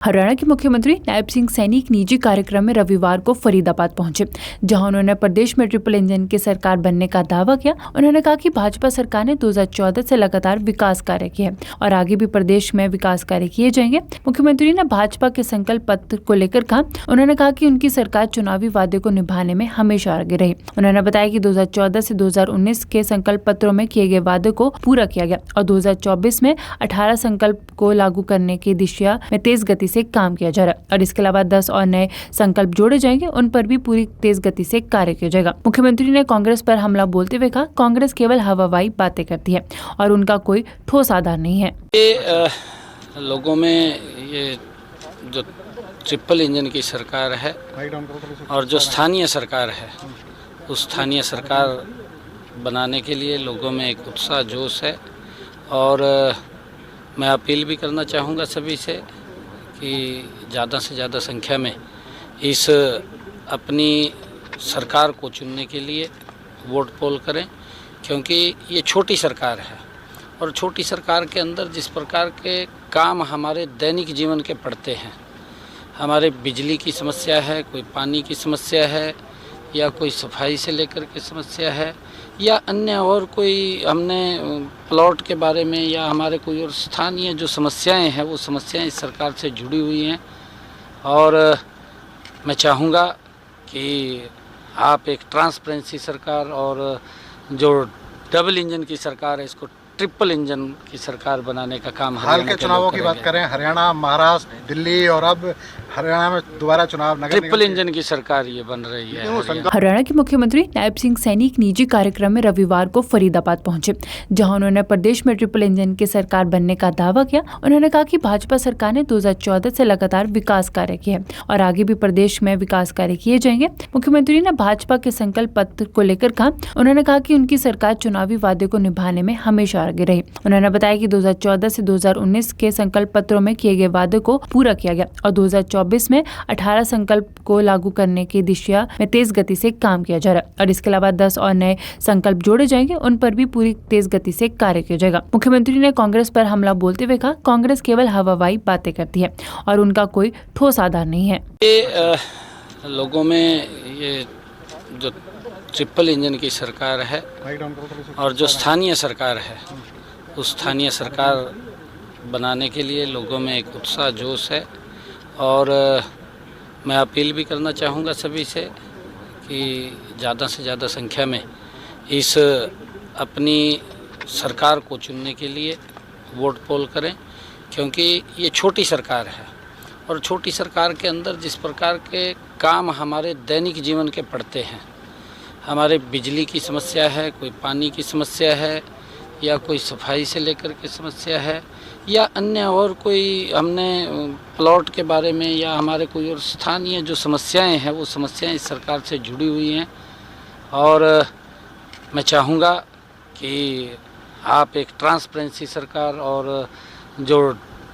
हरियाणा के मुख्यमंत्री नायब सिंह सैनी एक निजी कार्यक्रम में रविवार को फरीदाबाद पहुंचे, जहां उन्होंने प्रदेश में ट्रिपल इंजन की सरकार बनने का दावा किया। उन्होंने कहा कि भाजपा सरकार ने 2014 से लगातार विकास कार्य किए हैं और आगे भी प्रदेश में विकास कार्य किए जाएंगे। मुख्यमंत्री ने भाजपा के संकल्प पत्र को लेकर कहा। उन्होंने कहा कि उनकी सरकार चुनावी वादे को निभाने में हमेशा आगे रही। उन्होंने बताया कि 2014 से 2019 के संकल्प पत्रों में किए गए वादों को पूरा किया गया और 2024 में 18 संकल्प को लागू करने की दिशा में तेज गति से काम किया जा रहा है और इसके अलावा 10 और नए संकल्प जोड़े जाएंगे, उन पर भी पूरी तेज गति से कार्य किया जाएगा। मुख्यमंत्री ने कांग्रेस पर हमला बोलते हुए कहा, कांग्रेस केवल हवाबाई बातें करती है और उनका कोई ठोस आधार नहीं है। लोगों में ये जो ट्रिपल इंजन की सरकार है और जो स्थानीय सरकार है, उस स्थानीय सरकार बनाने के लिए लोगों में एक उत्साह जोश है और मैं अपील भी करना चाहूँगा सभी से कि ज़्यादा से ज़्यादा संख्या में इस अपनी सरकार को चुनने के लिए वोट पोल करें, क्योंकि ये छोटी सरकार है और छोटी सरकार के अंदर जिस प्रकार के काम हमारे दैनिक जीवन के पड़ते हैं, हमारे बिजली की समस्या है, कोई पानी की समस्या है या कोई सफाई से लेकर के समस्या है या अन्य और कोई हमने प्लॉट के बारे में या हमारे कोई और स्थानीय जो समस्याएं हैं, वो समस्याएं इस सरकार से जुड़ी हुई हैं और मैं चाहूँगा कि आप एक ट्रांसपेरेंसी सरकार और जो डबल इंजन की सरकार है, इसको ट्रिपल इंजन की सरकार बनाने का काम हाल के चुनावों की बात करें, हरियाणा, महाराष्ट्र, दिल्ली और अब हरियाणा में दोबारा चुनाव, ट्रिपल इंजन की सरकार ये बन रही है। हरियाणा के मुख्यमंत्री नायब सिंह सैनी एक निजी कार्यक्रम में रविवार को फरीदाबाद पहुंचे, जहां उन्होंने प्रदेश में ट्रिपल इंजन की सरकार बनने का दावा किया। उन्होंने कहा कि भाजपा सरकार ने 2014 से लगातार विकास कार्य किए हैं और आगे भी प्रदेश में विकास कार्य किए जाएंगे। मुख्यमंत्री ने भाजपा के संकल्प पत्र को लेकर कहा। उन्होंने कहा कि उनकी सरकार चुनावी वादे को निभाने में हमेशा आगे रही। उन्होंने बताया कि 2014 से 2019 के संकल्प पत्रों में किए गए वादों को पूरा किया गया और 2024 में 18 संकल्प को लागू करने की दिशा में तेज गति से काम किया जा रहा है और इसके अलावा 10 और नए संकल्प जोड़े जाएंगे, उन पर भी पूरी तेज गति से कार्य किया जाएगा। मुख्यमंत्री ने कांग्रेस पर हमला बोलते हुए कहा, कांग्रेस केवल हवाबाई बातें करती है और उनका कोई ठोस आधार नहीं है। लोगों में ये जो ट्रिपल इंजन की सरकार है और जो स्थानीय सरकार है, उस स्थानीय सरकार बनाने के लिए लोगों में एक उत्साह जोश है और मैं अपील भी करना चाहूँगा सभी से कि ज़्यादा से ज़्यादा संख्या में इस अपनी सरकार को चुनने के लिए वोट पोल करें, क्योंकि ये छोटी सरकार है और छोटी सरकार के अंदर जिस प्रकार के काम हमारे दैनिक जीवन के पड़ते हैं, हमारे बिजली की समस्या है, कोई पानी की समस्या है या कोई सफाई से लेकर के समस्या है या अन्य और कोई हमने प्लॉट के बारे में या हमारे कोई और स्थानीय जो समस्याएं हैं, वो समस्याएं इस सरकार से जुड़ी हुई हैं और मैं चाहूँगा कि आप एक ट्रांसपेरेंसी सरकार और जो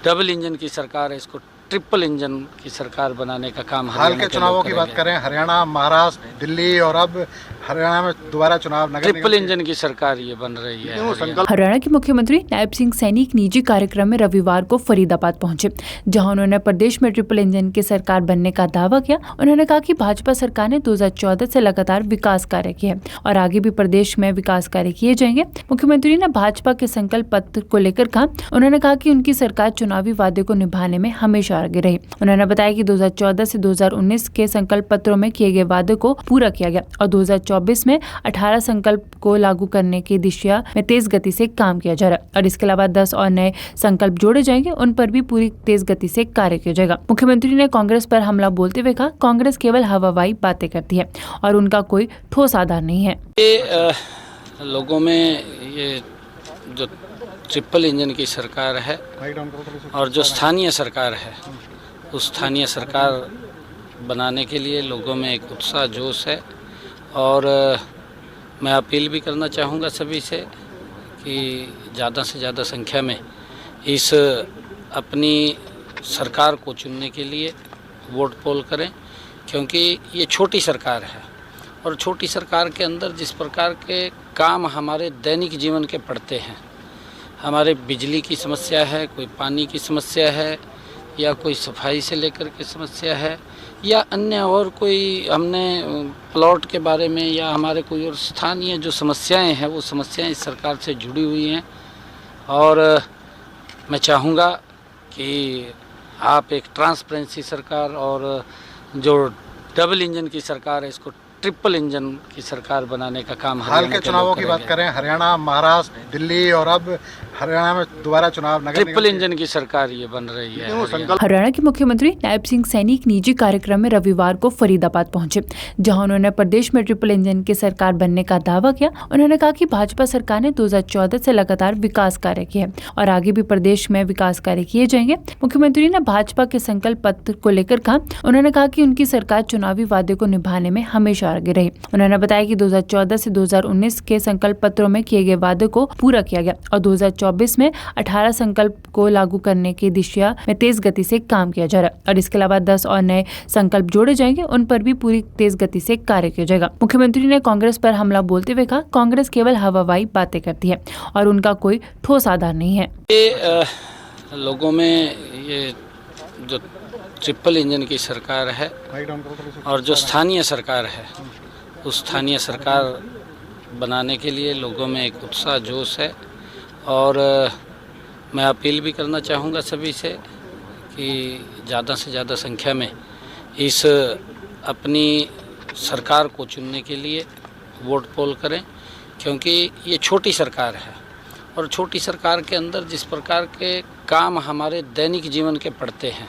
डबल इंजन की सरकार है, इसको ट्रिपल इंजन की सरकार बनाने का काम हाल के चुनावों की बात करें, हरियाणा, महाराष्ट्र, दिल्ली और अब हरियाणा में दोबारा चुनाव, ट्रिपल इंजन की सरकार ये बन रही है। हरियाणा के मुख्यमंत्री नायब सिंह सैनी एक निजी कार्यक्रम में रविवार को फरीदाबाद पहुंचे, जहां उन्होंने प्रदेश में ट्रिपल इंजन की सरकार बनने का दावा किया। उन्होंने कहा कि भाजपा सरकार ने 2014 से लगातार विकास कार्य किए हैं और आगे भी प्रदेश में विकास कार्य किए जाएंगे। मुख्यमंत्री ने भाजपा के संकल्प पत्र को लेकर कहा। उन्होंने कहा कि उनकी सरकार चुनावी वादे को निभाने में हमेशा आगे रही। उन्होंने बताया कि 2014 से 2019 के संकल्प पत्रों में किए गए वादों को पूरा किया गया और 2024 में 18 संकल्प को लागू करने की दिशा में तेज गति से काम किया जा रहा है और इसके अलावा 10 और नए संकल्प जोड़े जाएंगे, उन पर भी पूरी तेज गति से कार्य किया जाएगा। मुख्यमंत्री ने कांग्रेस पर हमला बोलते हुए कहा, कांग्रेस केवल हवाबाई बातें करती है और उनका कोई ठोस आधार नहीं है। लोगों में ये जो ट्रिपल इंजन की सरकार है और जो स्थानीय सरकार है, उस स्थानीय सरकार बनाने के लिए लोगों में एक उत्साह जोश है और मैं अपील भी करना चाहूँगा सभी से कि ज़्यादा से ज़्यादा संख्या में इस अपनी सरकार को चुनने के लिए वोट पोल करें, क्योंकि ये छोटी सरकार है और छोटी सरकार के अंदर जिस प्रकार के काम हमारे दैनिक जीवन के पड़ते हैं, हमारे बिजली की समस्या है, कोई पानी की समस्या है या कोई सफाई से लेकर के समस्या है या अन्य और कोई हमने प्लॉट के बारे में या हमारे कोई और स्थानीय जो समस्याएं हैं वो समस्याएं इस सरकार से जुड़ी हुई हैं। और मैं चाहूँगा कि आप एक ट्रांसपेरेंसी सरकार और जो डबल इंजन की सरकार है इसको ट्रिपल इंजन की सरकार बनाने का काम हाल के चुनावों की बात करें, हरियाणा, महाराष्ट्र, दिल्ली और अब हरियाणा में दोबारा चुनाव, ट्रिपल इंजन की सरकार ये बन रही है। हरियाणा के मुख्यमंत्री नायब सिंह सैनी एक निजी कार्यक्रम में रविवार को फरीदाबाद पहुंचे, जहां उन्होंने प्रदेश में ट्रिपल इंजन की सरकार बनने का दावा किया। उन्होंने कहा कि भाजपा सरकार ने 2014 से लगातार विकास कार्य किए और आगे भी प्रदेश में विकास कार्य किए जाएंगे। मुख्यमंत्री ने भाजपा के संकल्प पत्र को लेकर कहा, उन्होंने कहा कि उनकी सरकार चुनावी वादे को निभाने में हमेशा आगे रही। उन्होंने बताया कि 2014 से 2019 के संकल्प पत्रों में किए गए वादे को पूरा किया गया और 2024 में 18 संकल्प को लागू करने की दिशा में तेज गति से काम किया जा रहा है और इसके अलावा 10 और नए संकल्प जोड़े जाएंगे, उन पर भी पूरी तेज गति से कार्य किया जाएगा। मुख्यमंत्री ने कांग्रेस पर हमला बोलते हुए कहा, कांग्रेस केवल हवाबाजी बातें करती है और उनका कोई ठोस आधार नहीं है। लोगों में ये जो ट्रिपल इंजन की सरकार है और जो स्थानीय सरकार है उस स्थानीय सरकार बनाने के लिए लोगों में एक उत्साह जोश है। और मैं अपील भी करना चाहूँगा सभी से कि ज़्यादा से ज़्यादा संख्या में इस अपनी सरकार को चुनने के लिए वोट पोल करें, क्योंकि ये छोटी सरकार है और छोटी सरकार के अंदर जिस प्रकार के काम हमारे दैनिक जीवन के पड़ते हैं,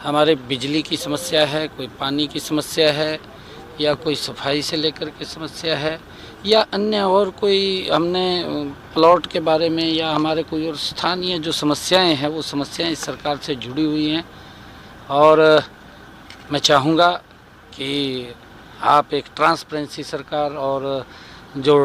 हमारे बिजली की समस्या है, कोई पानी की समस्या है या कोई सफाई से लेकर के समस्या है या अन्य और कोई हमने प्लॉट के बारे में या हमारे कोई और स्थानीय जो समस्याएं हैं वो समस्याएं इस सरकार से जुड़ी हुई हैं। और मैं चाहूँगा कि आप एक ट्रांसपेरेंसी सरकार और जो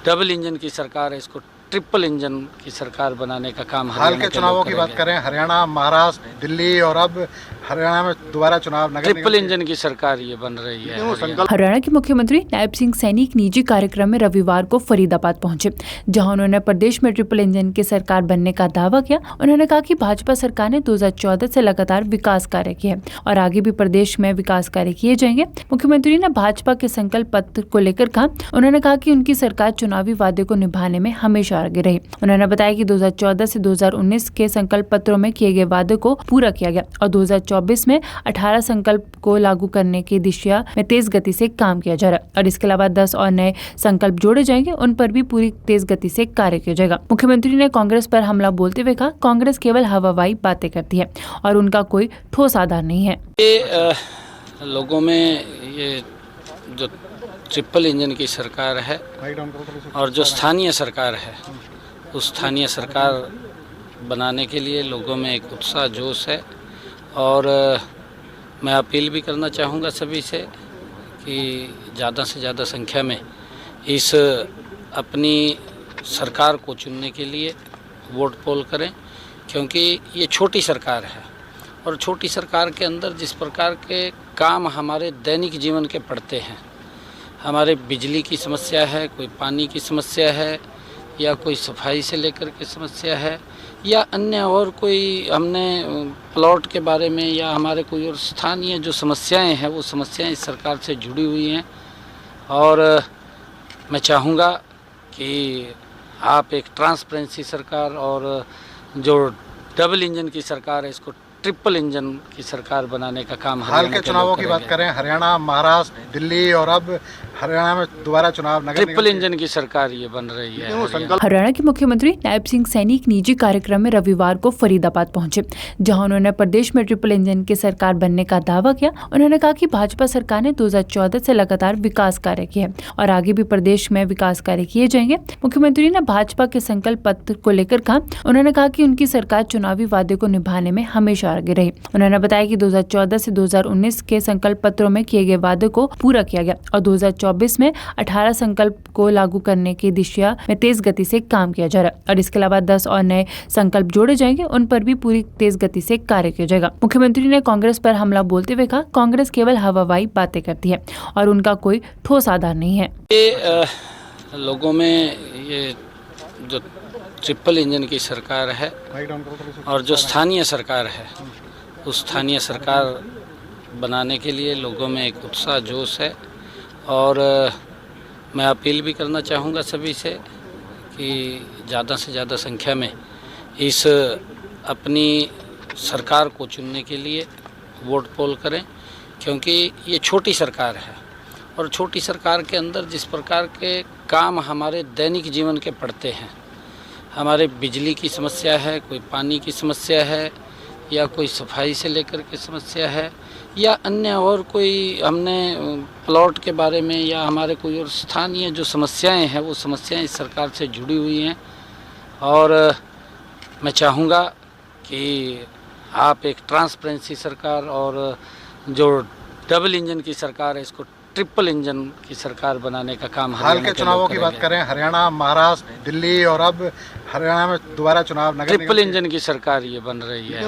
डबल इंजन की सरकार है इसको ट्रिपल इंजन की सरकार बनाने का काम हाल के चुनावों की बात करें, हरियाणा, महाराष्ट्र, दिल्ली और अब हरियाणा में दोबारा चुनाव, ट्रिपल इंजन की सरकार ये बन रही है। हरियाणा के मुख्यमंत्री नायब सिंह सैनी एक निजी कार्यक्रम में रविवार को फरीदाबाद पहुंचे, जहां उन्होंने प्रदेश में ट्रिपल इंजन की सरकार बनने का दावा किया। उन्होंने कहा कि भाजपा सरकार ने 2014 से लगातार विकास कार्य किए और आगे भी प्रदेश में विकास कार्य किए जाएंगे। मुख्यमंत्री ने भाजपा के संकल्प पत्र को लेकर कहा, उन्होंने कहा कि उनकी सरकार चुनावी वादे को निभाने में हमेशा आगे रही। उन्होंने बताया कि 2014 से 2019 के संकल्प पत्रों में किए गए वादे को पूरा किया गया और 2024 में 18 संकल्प को लागू करने की दिशा में तेज गति से काम किया जा रहा है और इसके अलावा 10 और नए संकल्प जोड़े जाएंगे, उन पर भी पूरी तेज गति से कार्य किया जाएगा। मुख्यमंत्री ने कांग्रेस पर हमला बोलते हुए कहा, कांग्रेस केवल हवाबाजी बातें करती है और उनका कोई ठोस आधार नहीं है। लोगों में ये जो ट्रिपल इंजन की सरकार है और जो स्थानीय सरकार है उस स्थानीय सरकार बनाने के लिए लोगों में एक उत्साह जोश है। और मैं अपील भी करना चाहूँगा सभी से कि ज़्यादा से ज़्यादा संख्या में इस अपनी सरकार को चुनने के लिए वोट पोल करें, क्योंकि ये छोटी सरकार है और छोटी सरकार के अंदर जिस प्रकार के काम हमारे दैनिक जीवन के पड़ते हैं, हमारे बिजली की समस्या है, कोई पानी की समस्या है या कोई सफाई से लेकर के समस्या है या अन्य और कोई हमने प्लॉट के बारे में या हमारे कोई और स्थानीय जो समस्याएं हैं वो समस्याएं इस सरकार से जुड़ी हुई हैं। और मैं चाहूँगा कि आप एक ट्रांसपेरेंसी सरकार और जो डबल इंजन की सरकार है इसको ट्रिपल इंजन की सरकार बनाने का काम हाल के चुनावों की बात करें, हरियाणा, महाराष्ट्र, दिल्ली और अब हरियाणा में दोबारा चुनाव, ट्रिपल इंजन की सरकार ये बन रही है। हरियाणा के मुख्यमंत्री नायब सिंह सैनी एक निजी कार्यक्रम में रविवार को फरीदाबाद पहुंचे, जहां उन्होंने प्रदेश में ट्रिपल इंजन की सरकार बनने का दावा किया। उन्होंने कहा कि भाजपा सरकार ने 2014 से लगातार विकास कार्य किए और आगे भी प्रदेश में विकास कार्य किए जाएंगे। मुख्यमंत्री ने भाजपा के संकल्प पत्र को लेकर कहा, उन्होंने कहा कि उनकी सरकार चुनावी वादे को निभाने में हमेशा आगे रही। उन्होंने बताया कि 2014 से 2019 के संकल्प पत्रों में किए गए वादे को पूरा किया गया और 2024 में 18 संकल्प को लागू करने की दिशा में तेज गति से काम किया जा रहा है और इसके अलावा 10 और नए संकल्प जोड़े जाएंगे, उन पर भी पूरी तेज गति से कार्य किया जाएगा। मुख्यमंत्री ने कांग्रेस पर हमला बोलते हुए कहा, कांग्रेस केवल हवाबाजी बातें करती है और उनका कोई ठोस आधार नहीं है। लोगों में ये जो ट्रिपल इंजन की सरकार है और जो स्थानीय सरकार है उस स्थानीय सरकार बनाने के लिए लोगों में एक उत्साह जोश है। और मैं अपील भी करना चाहूँगा सभी से कि ज़्यादा से ज़्यादा संख्या में इस अपनी सरकार को चुनने के लिए वोट पोल करें, क्योंकि ये छोटी सरकार है और छोटी सरकार के अंदर जिस प्रकार के काम हमारे दैनिक जीवन के पड़ते हैं, हमारे बिजली की समस्या है, कोई पानी की समस्या है, या कोई सफाई से लेकर के समस्या है, या अन्य और कोई हमने प्लॉट के बारे में या हमारे कोई और स्थानीय जो समस्याएं हैं वो समस्याएं इस सरकार से जुड़ी हुई हैं। और मैं चाहूँगा कि आप एक ट्रांसपेरेंसी सरकार और जो डबल इंजन की सरकार है इसको ट्रिपल इंजन की सरकार बनाने का काम हाल के चुनावों की बात करें, हरियाणा, महाराष्ट्र, दिल्ली और अब हरियाणा में दोबारा चुनाव नगर निगम ट्रिपल इंजन की सरकार ये बन रही है।